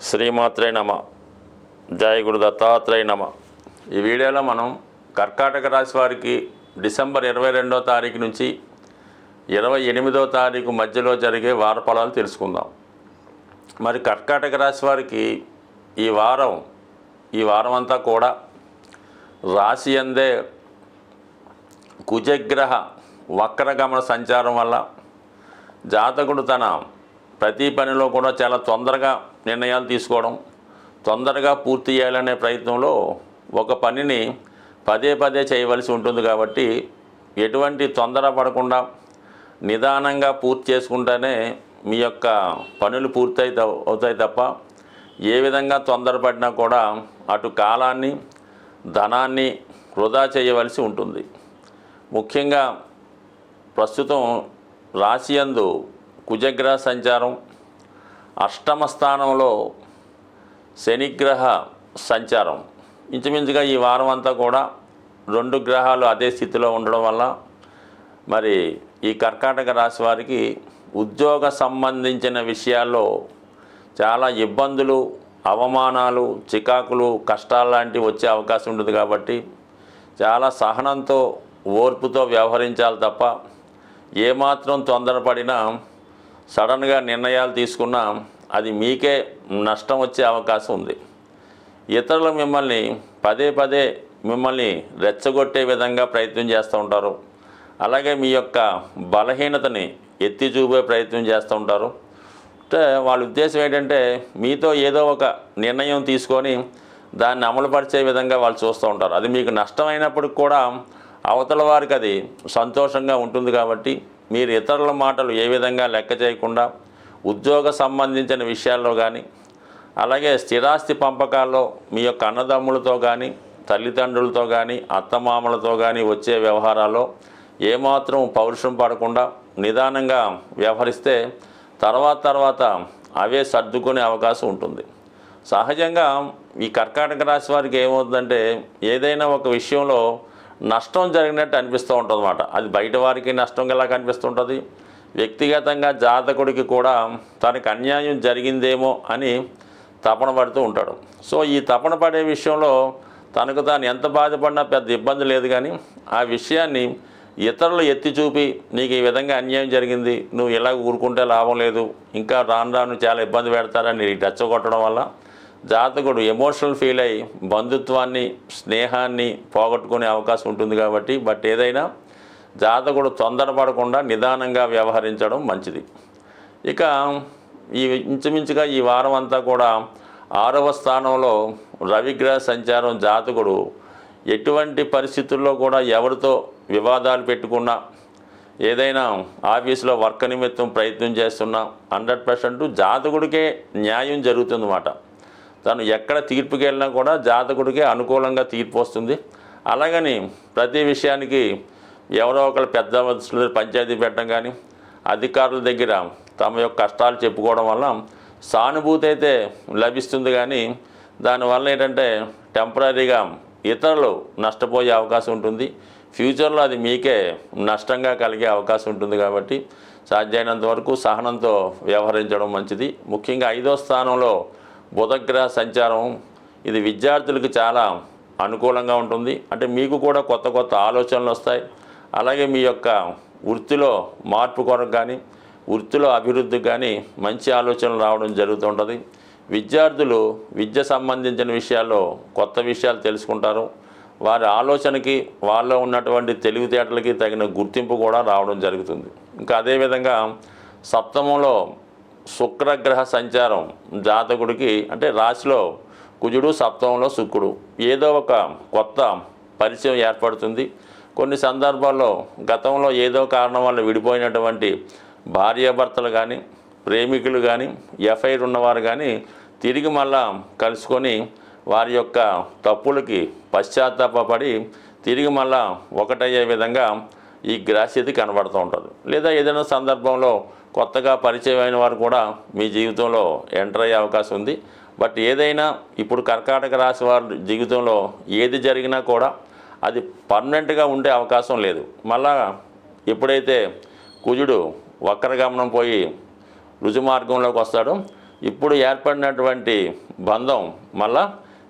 శ్రీమాత్రే నమ. జయ గురు దత్తాత్రేయ నమ. ఈ వీడియోలో మనం కర్కాటక రాశి వారికి డిసెంబర్ 22వ తారీఖు నుంచి 28వ తారీఖు మధ్యలో జరిగే వార ఫలాలు తెలుసుకుందాం. మరి కర్కాటక రాశి వారికి ఈ వారం అంతా కూడా రాశి అందే కుజగ్రహ వక్రగమన సంచారం వల్ల జాతకుడు తన ప్రతి పనిలో కూడా చాలా తొందరగా నిర్ణయాలు తీసుకోవడం, తొందరగా పూర్తి చేయాలనే ప్రయత్నంలో ఒక పనిని పదే పదే చేయవలసి ఉంటుంది. కాబట్టి ఎటువంటి తొందర పడకుండా నిదానంగా పూర్తి చేసుకుంటేనే మీ యొక్క పనులు అవుతాయి తప్ప ఏ విధంగా తొందరపడినా కూడా అటు కాలాన్ని ధనాన్ని వృధా చేయవలసి ఉంటుంది. ముఖ్యంగా ప్రస్తుతం రాశి యందు కుజగ్రహ సంచారం, అష్టమ స్థానంలో శనిగ్రహ సంచారం, ఇంచుమించుగా ఈ వారం అంతా కూడా రెండు గ్రహాలు అదే స్థితిలో ఉండడం వల్ల మరి ఈ కర్కాటక రాశి వారికి ఉద్యోగ సంబంధించిన విషయాల్లో చాలా ఇబ్బందులు, అవమానాలు, చికాకులు, కష్టాలు లాంటివి వచ్చే అవకాశం ఉంటుంది. కాబట్టి చాలా సహనంతో ఓర్పుతో వ్యవహరించాలి తప్ప ఏమాత్రం తొందరపడినా సడన్గా నిర్ణయాలు తీసుకున్నా అది మీకే నష్టం వచ్చే అవకాశం ఉంది. ఇతరులు మిమ్మల్ని పదే పదే రెచ్చగొట్టే విధంగా ప్రయత్నం చేస్తూ ఉంటారు. అలాగే మీ యొక్క బలహీనతని ఎత్తి చూపే ప్రయత్నం చేస్తూ ఉంటారు. అంటే వాళ్ళ ఉద్దేశం ఏంటంటే మీతో ఏదో ఒక నిర్ణయం తీసుకొని దాన్ని అమలుపరిచే విధంగా వాళ్ళు చూస్తూ ఉంటారు. అది మీకు నష్టమైనప్పటికి కూడా అవతల వారికి అది సంతోషంగా ఉంటుంది. కాబట్టి మీరు ఇతరుల మాటలు ఏ విధంగా లెక్క చేయకుండా ఉద్యోగ సంబంధించిన విషయాల్లో కానీ, అలాగే స్థిరాస్తి పంపకాల్లో మీ యొక్క అన్నదమ్ములతో కానీ, తల్లిదండ్రులతో కానీ, అత్తమామలతో కానీ వచ్చే వ్యవహారాల్లో ఏమాత్రం పౌరుషం పడకుండా నిదానంగా వ్యవహరిస్తే తర్వాత అవే సర్దుకునే అవకాశం ఉంటుంది. సహజంగా ఈ కర్కాటక రాశి వారికి ఏమవుతుందంటే ఏదైనా ఒక విషయంలో నష్టం జరిగినట్టు అనిపిస్తూ ఉంటుంది అన్నమాట. అది బయట వారికి నష్టం ఎలా కనిపిస్తుంటుంది, వ్యక్తిగతంగా జాతకుడికి కూడా తనకు అన్యాయం జరిగిందేమో అని తపన పడుతూ ఉంటాడు. సో ఈ తపన పడే విషయంలో తనకు తాను ఎంత బాధపడినా పెద్ద ఇబ్బంది లేదు. కానీ ఆ విషయాన్ని ఇతరులు ఎత్తి చూపి నీకు ఈ విధంగా అన్యాయం జరిగింది, నువ్వు ఇలా ఊరుకుంటే లాభం లేదు, ఇంకా రాను చాలా ఇబ్బంది పెడతారని రెచ్చగొట్టడం వల్ల జాతకుడు ఎమోషనల్ ఫీల్ అయ్యి బంధుత్వాన్ని, స్నేహాన్ని పోగొట్టుకునే అవకాశం ఉంటుంది. కాబట్టి ఏదైనా జాతకుడు తొందరపడకుండా నిదానంగా వ్యవహరించడం మంచిది. ఇక ఇంచుమించుగా ఈ వారం అంతా కూడా 6వ స్థానంలో రవిగ్రహ సంచారం. జాతకుడు ఎటువంటి పరిస్థితుల్లో కూడా ఎవరితో వివాదాలు పెట్టుకున్నా, ఏదైనా ఆఫీసులో వర్క్ నిమిత్తం ప్రయత్నం చేస్తున్నా 100% జాతకుడికే న్యాయం జరుగుతుందన్నమాట. తను ఎక్కడ తీర్పుకి వెళ్ళినా కూడా జాతకుడికే అనుకూలంగా తీర్పు వస్తుంది. అలాగని ప్రతి విషయానికి ఎవరో ఒకరు పెద్ద మనుషుల పంచాయతీ పెట్టడం కానీ, అధికారుల దగ్గర తమ యొక్క కష్టాలు చెప్పుకోవడం వల్ల సానుభూతి అయితే లభిస్తుంది. కానీ దానివల్ల ఏంటంటే టెంపరీగా ఇతరులు నష్టపోయే అవకాశం ఉంటుంది. ఫ్యూచర్లో అది మీకే నష్టంగా కలిగే అవకాశం ఉంటుంది. కాబట్టి సాధ్యమైనంత వరకు సహనంతో వ్యవహరించడం మంచిది. ముఖ్యంగా 5వ స్థానంలో బుధగ్రహ సంచారం. ఇది విద్యార్థులకు చాలా అనుకూలంగా ఉంటుంది. అంటే మీకు కూడా కొత్త ఆలోచనలు వస్తాయి. అలాగే మీ యొక్క వృత్తిలో మార్పు కొరకు కానీ, వృత్తిలో అభివృద్ధికి కానీ మంచి ఆలోచనలు రావడం జరుగుతుంటుంది. విద్యార్థులు విద్య సంబంధించిన విషయాల్లో కొత్త విషయాలు తెలుసుకుంటారు. వారి ఆలోచనకి, వాళ్ళలో ఉన్నటువంటి తెలివితేటలకి తగిన గుర్తింపు కూడా రావడం జరుగుతుంది. ఇంకా అదేవిధంగా సప్తమంలో శుక్రగ్రహ సంచారం. జాతకుడికి అంటే రాశిలో కుజుడు, సప్తమంలో శుక్రుడు, ఏదో ఒక కొత్త పరిచయం ఏర్పడుతుంది. కొన్ని సందర్భాల్లో గతంలో ఏదో కారణం వల్ల విడిపోయినటువంటి భార్యాభర్తలు కానీ, ప్రేమికులు కానీ, ఎఫ్ఐఆర్ ఉన్నవారు కానీ తిరిగి మళ్ళా కలుసుకొని వారి యొక్క తప్పులకి పశ్చాత్తాపడి తిరిగి మళ్ళా ఒకటయ్యే విధంగా ఈ గ్రహస్థితి కనబడుతూ ఉంటుంది. లేదా ఏదైనా సందర్భంలో కొత్తగా పరిచయం అయిన వారు కూడా మీ జీవితంలో ఎంటర్ అయ్యే అవకాశం ఉంది. ఏదైనా ఇప్పుడు కర్కాటక రాశి వారి జీవితంలో ఏది జరిగినా కూడా అది పర్మనెంట్గా ఉండే అవకాశం లేదు. మళ్ళా ఎప్పుడైతే కుజుడు వక్రగమనం పోయి రుజుమార్గంలోకి వస్తాడో ఇప్పుడు ఏర్పడినటువంటి బంధం మళ్ళా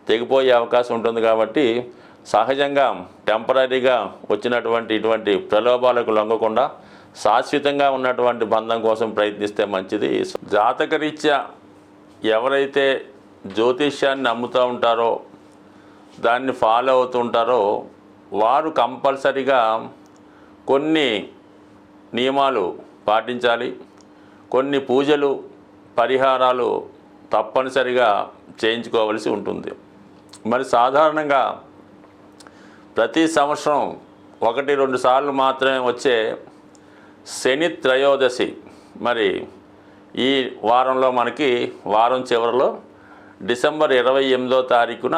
తెగిపోయే అవకాశం ఉంటుంది. కాబట్టి సహజంగా టెంపరీగా వచ్చినటువంటి ఇటువంటి ప్రలోభాలకు లొంగకుండా శాశ్వతంగా ఉన్నటువంటి బంధం కోసం ప్రయత్నిస్తే మంచిది. జాతకరీత్యా ఎవరైతే జ్యోతిష్యాన్ని నమ్ముతూ ఉంటారో, దాన్ని ఫాలో అవుతుంటారో, వారు కంపల్సరిగా కొన్ని నియమాలు పాటించాలి. కొన్ని పూజలు పరిహారాలు తప్పనిసరిగా చేయించుకోవలసి ఉంటుంది. మరి సాధారణంగా ప్రతి సంవత్సరం 1-2 సార్లు మాత్రమే వచ్చే శని త్రయోదశి, మరి ఈ వారంలో మనకి వారం చివరిలో డిసెంబర్ 28వ తారీఖున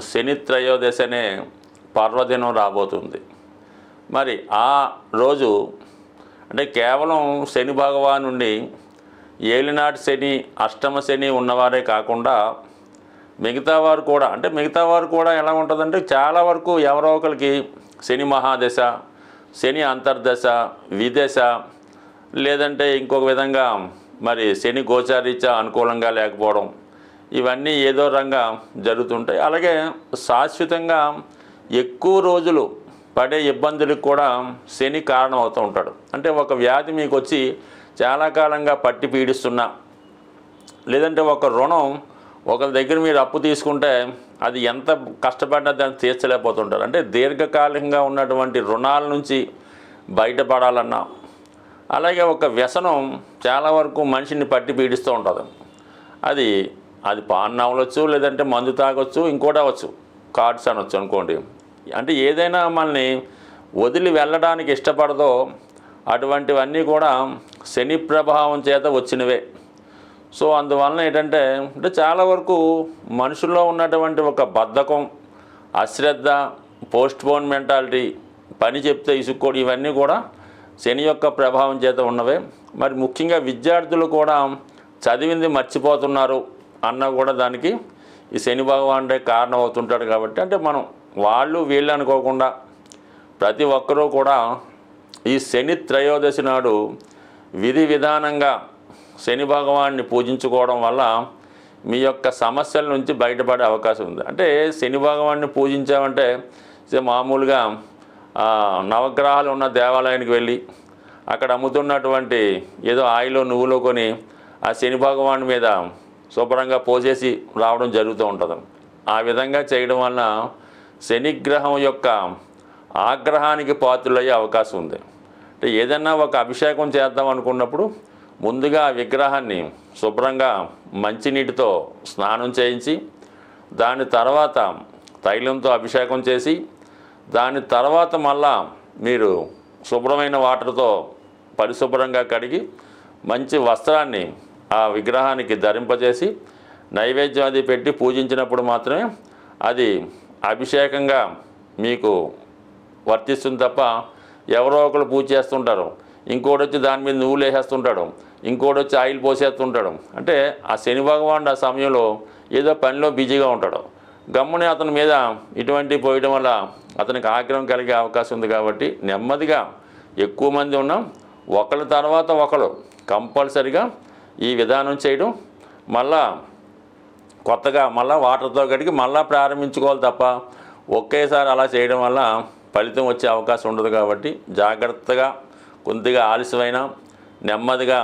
శని త్రయోదశి అనే పర్వదినం రాబోతుంది. మరి ఆ రోజు అంటే కేవలం శని భగవాన్ నుండి ఏలినాటి శని, అష్టమ శని ఉన్నవారే కాకుండా మిగతా వారు కూడా ఎలా ఉంటుందంటే చాలా వరకు ఎవరో ఒకరికి శని మహాదశ, శని అంతర్దశ, విదశ, లేదంటే ఇంకొక విధంగా మరి శని గోచారీత్యా అనుకూలంగా లేకపోవడం, ఇవన్నీ ఏదో రంగా జరుగుతుంటాయి. అలాగే శాశ్వతంగా ఎక్కువ రోజులు పడే ఇబ్బందులకు కూడా శని కారణం అవుతూ ఉంటాడు. అంటే ఒక వ్యాధి మీకు వచ్చి చాలా కాలంగా పట్టి పీడిస్తున్నా, లేదంటే ఒక రుణం ఒకరి దగ్గర మీరు అప్పు తీసుకుంటే అది ఎంత కష్టపడ్డా దాన్ని తీర్చలేకపోతుంటారు. అంటే దీర్ఘకాలికంగా ఉన్నటువంటి రుణాల నుంచి బయటపడాలన్నా, అలాగే ఒక వ్యసనం చాలా వరకు మనిషిని పట్టి పీడిస్తూ ఉంటుంది. అది పాన్ అవ్వచ్చు, లేదంటే మందు తాగొచ్చు, ఇంకోటి అవ్వచ్చు, కార్డ్స్ అనొచ్చు అనుకోండి. అంటే ఏదైనా మనల్ని వదిలి వెళ్ళడానికి ఇష్టపడదో అటువంటివన్నీ కూడా శని ప్రభావం చేత వచ్చినవే. సో అందువలన ఏంటంటే చాలా వరకు మనుషుల్లో ఉన్నటువంటి ఒక బద్ధకం, అశ్రద్ధ, పోస్ట్పోన్ మెంటాలిటీ, పని చెప్తే ఇసుక్కోడు, ఇవన్నీ కూడా శని యొక్క ప్రభావం చేత ఉన్నవే. మరి ముఖ్యంగా విద్యార్థులు కూడా చదివింది మర్చిపోతున్నారు అన్నా కూడా దానికి ఈ శని భగవానుడే కారణం అవుతుంటాడు. కాబట్టి అంటే మనం వాళ్ళు వీళ్ళు అనుకోకుండా ప్రతి ఒక్కరూ కూడా ఈ శని త్రయోదశి నాడు విధి విధానంగా శని భగవాన్ని పూజించుకోవడం వల్ల మీ యొక్క సమస్యల నుంచి బయటపడే అవకాశం ఉంది. అంటే శని భగవాన్ని పూజించామంటే మామూలుగా నవగ్రహాలు ఉన్న దేవాలయానికి వెళ్ళి అక్కడ అమ్ముతున్నటువంటి ఏదో ఆయిలో నువ్వులో కొని ఆ శని భగవాన్ మీద శుభ్రంగా పోసేసి రావడం జరుగుతూ ఉంటుంది. ఆ విధంగా చేయడం వలన శనిగ్రహం యొక్క ఆగ్రహానికి పాత్రులయ్యే అవకాశం ఉంది. అంటే ఏదైనా ఒక అభిషేకం చేద్దాం అనుకున్నప్పుడు ముందుగా ఆ విగ్రహాన్ని శుభ్రంగా మంచినీటితో స్నానం చేయించి, దాని తర్వాత తైలంతో అభిషేకం చేసి, దాని తర్వాత మళ్ళా మీరు శుభ్రమైన వాటర్తో పరిశుభ్రంగా కడిగి మంచి వస్త్రాన్ని ఆ విగ్రహానికి ధరింపజేసి నైవేద్యం అది పెట్టి పూజించినప్పుడు మాత్రమే అది అభిషేకంగా మీకు వర్తిస్తుంది. తప్ప ఎవరో ఒకరు పూజ చేస్తుంటారు, ఇంకోటి వచ్చి దాని మీద నువ్వులు వేసేస్తుంటాడు, ఇంకోటి వచ్చి ఆయిల్ పోసేస్తుంటాడు. అంటే ఆ శని భగవానుడు ఆ సమయంలో ఏదో పనిలో బిజీగా ఉంటాడు. గమ్ముని అతని మీద ఇటువంటివి పోయడం వల్ల అతనికి ఆగ్రహం కలిగే అవకాశం ఉంది. కాబట్టి నెమ్మదిగా ఎక్కువ మంది ఉన్నాం, ఒకళ్ళ తర్వాత ఒకరు కంపల్సరిగా ఈ విధానం చేయడం, మళ్ళా కొత్తగా మళ్ళీ వాటర్తో కడిగి మళ్ళీ ప్రారంభించుకోవాలి తప్ప ఒకేసారి అలా చేయడం వల్ల ఫలితం వచ్చే అవకాశం ఉండదు. కాబట్టి జాగ్రత్తగా కొద్దిగా ఆలస్యమైనా నెమ్మదిగా,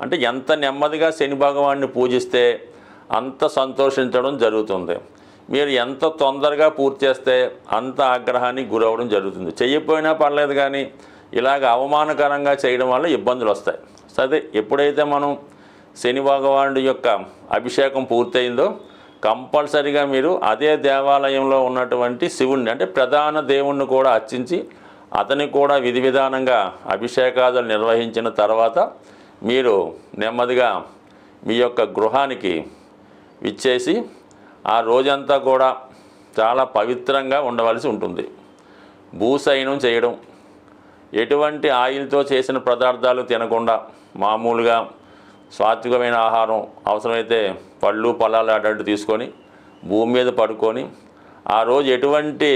అంటే ఎంత నెమ్మదిగా శని భగవాన్ని పూజిస్తే అంత సంతోషించడం జరుగుతుంది. మీరు ఎంత తొందరగా పూర్తి చేస్తే అంత ఆగ్రహానికి గురవడం జరుగుతుంది. చెయ్యకపోయినా పర్లేదు, కానీ ఇలాగ అవమానకరంగా చేయడం వల్ల ఇబ్బందులు వస్తాయి. సరే, ఎప్పుడైతే మనం శని భగవానుడి యొక్క అభిషేకం పూర్తయిందో కంపల్సరిగా మీరు అదే దేవాలయంలో ఉన్నటువంటి శివుణ్ణి, అంటే ప్రధాన దేవుణ్ణి కూడా అర్చించి అతనికి కూడా విధి విధానంగా అభిషేకాదులు నిర్వహించిన తర్వాత మీరు నెమ్మదిగా మీ యొక్క గృహానికి విచ్చేసి ఆ రోజంతా కూడా చాలా పవిత్రంగా ఉండవలసి ఉంటుంది. భూశయనం చేయడం, ఎటువంటి ఆయిల్తో చేసిన పదార్థాలు తినకుండా మామూలుగా సాత్వికమైన ఆహారం, అవసరమైతే పళ్ళు పొలాలు అటువంటి తీసుకొని భూమి మీద పడుకొని ఆ రోజు ఎటువంటి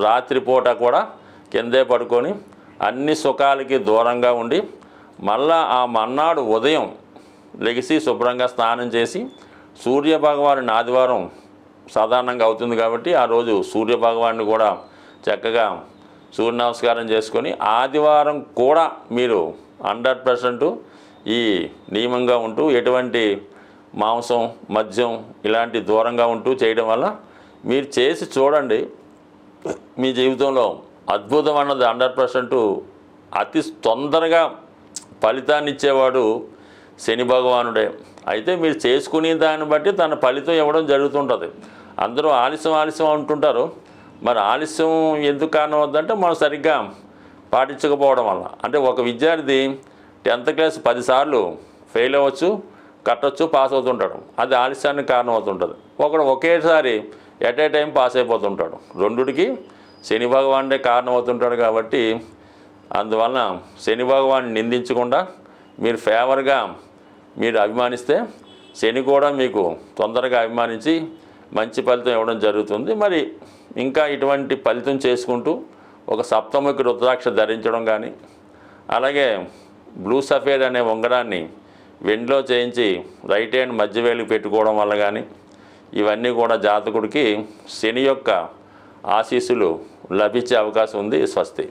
రాత్రిపూట కూడా కిందే పడుకొని అన్ని సుఖాలకి దూరంగా ఉండి మళ్ళా ఆ మన్నాడు ఉదయం లెగిసి శుభ్రంగా స్నానం చేసి సూర్య భగవానుని ఆదివారం సాధారణంగా అవుతుంది కాబట్టి ఆ రోజు సూర్య భగవాన్ని కూడా చక్కగా సూర్య నమస్కారం చేసుకొని ఆదివారం కూడా మీరు 100% ఈ నియమంగా ఉంటూ ఎటువంటి మాంసం మద్యం ఇలాంటి దూరంగా ఉంటూ చేయడం వల్ల మీరు చేసి చూడండి. మీ జీవితంలో అద్భుతం అన్నది 100% అతి తొందరగా ఫలితాన్ని ఇచ్చేవాడు శని భగవానుడే. అయితే మీరు చేసుకునే దాన్ని బట్టి తన ఫలితం ఇవ్వడం జరుగుతుంటుంది. అందరూ ఆలస్యం అంటుంటారు. మరి ఆలస్యం ఎందుకు కారణం అవుతుందంటే మనం సరిగ్గా పాటించకపోవడం వల్ల. అంటే ఒక విద్యార్థి 10th క్లాస్ 10 సార్లు ఫెయిల్ అవ్వచ్చు, కట్టొచ్చు, పాస్ అవుతుంటాడు. అది ఆలస్యానికి కారణం అవుతుంటుంది. ఒకడు ఒకేసారి ఎట్ ఏ టైం పాస్ అయిపోతుంటాడు. రెండుకి శని భగవానుడే కారణం అవుతుంటాడు. కాబట్టి అందువలన శని భగవాన్ని నిందించకుండా మీరు ఫేవర్గా మీరు అభిమానిస్తే శని కూడా మీకు తొందరగా అభిమానించి మంచి ఫలితం ఇవ్వడం జరుగుతుంది. మరి ఇంకా ఇటువంటి ఫలితం చేసుకుంటూ ఒక సప్తముఖి రుద్రాక్ష ధరించడం కానీ, అలాగే బ్లూ సఫేడ్ అనే ఉంగరాన్ని వెండిలో చేయించి రైట్ హ్యాండ్ మధ్య వేలికి పెట్టుకోవడం వల్ల కానీ, ఇవన్నీ కూడా జాతకుడికి శని యొక్క ఆశీస్సులు లభించే అవకాశం ఉంది. స్వస్తి.